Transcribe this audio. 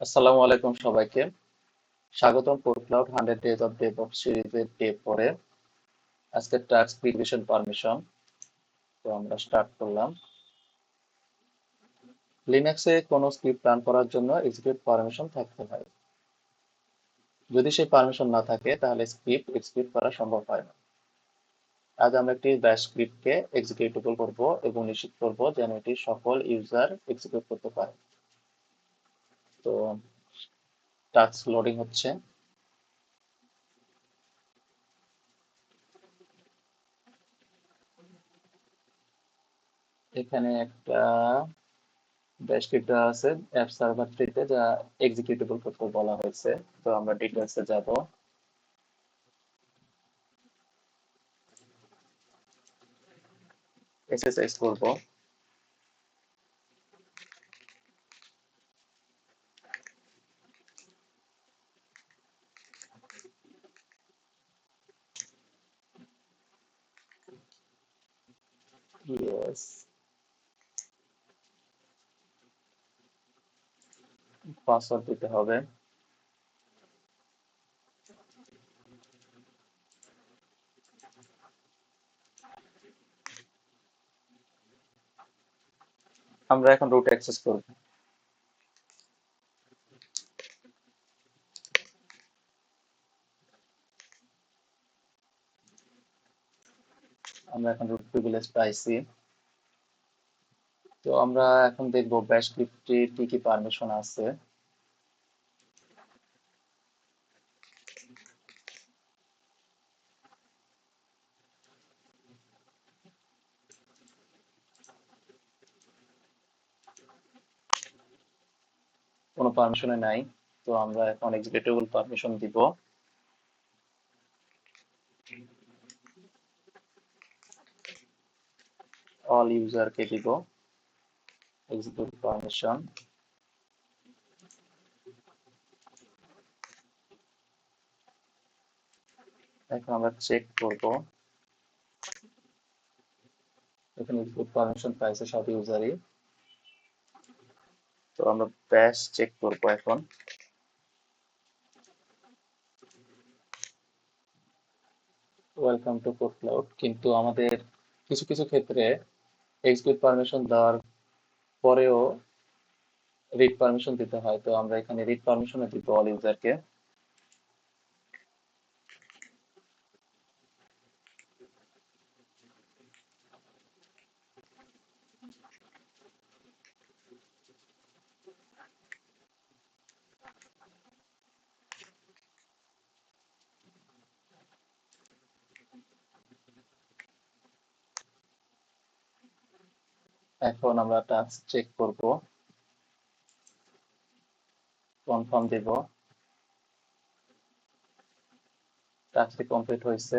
আসসালামু আলাইকুম সবাইকে। স্বাগতম code cloud 100 days of DevOps সিরিজের ডে 4-এ। আজকে টাস্ক ক্রিয়েশন পারমিশন। তো আমরা স্টার্ট করলাম। লিনাক্সে কোনো স্ক্রিপ্ট রান করার জন্য এক্সিকিউট পারমিশন থাকতে হয়। যদি সেই পারমিশন না থাকে তাহলে স্ক্রিপ্ট এক্সিকিউট করা সম্ভব হয় না। আজ আমরা একটি ব্যাশ স্ক্রিপ্টকে এক্সিকিউটেবল করব এবং নিশ্চিত করব যেন এটি সকল ইউজার এক্সিকিউট করতে পারে। তো টাস্ক লোডিং হচ্ছে। এখানে একটা ডেস্কটপ আছে অ্যাপ সার্ভার 3 তে, যা এক্সিকিউটেবল করতে বলা হয়েছে। তো আমরা ডিটেলসে যাব। এসএসএস করব। ইয়েস, পাসওয়ার্ড দিতে হবে। আমরা এখন রুট অ্যাক্সেস করব। আমরা এখন রুট প্রিভিলেজ পাইছি। তো আমরা এখন দেখব ব্যাশ স্ক্রিপ্টে কি কি পারমিশন আছে। কোনো পারমিশনে নাই। তো আমরা এখন এক্সিকিউটেবল পারমিশন দিব। অল ইউজারকে দিব এক্সিকিউট পারমিশন। এখন আমরা চেক করব। এখানে এক্সিকিউট পারমিশন পাইছে সব ইউজারই। তো আমরা ব্যাশ চেক করব এখন। Welcome to code cloud. কিন্তু আমাদের কিছু কিছু ক্ষেত্রে এক্সিকিউট পারমিশন দেওয়ার পরেও রিড পারমিশন দিতে হয়। তো আমরা এখানে রিড পারমিশনে দিব অল ইউজারকে। এখন আমরা টাস্ক চেক করব, কনফার্ম দেব। টাস্কটি কমপ্লিট হয়েছে।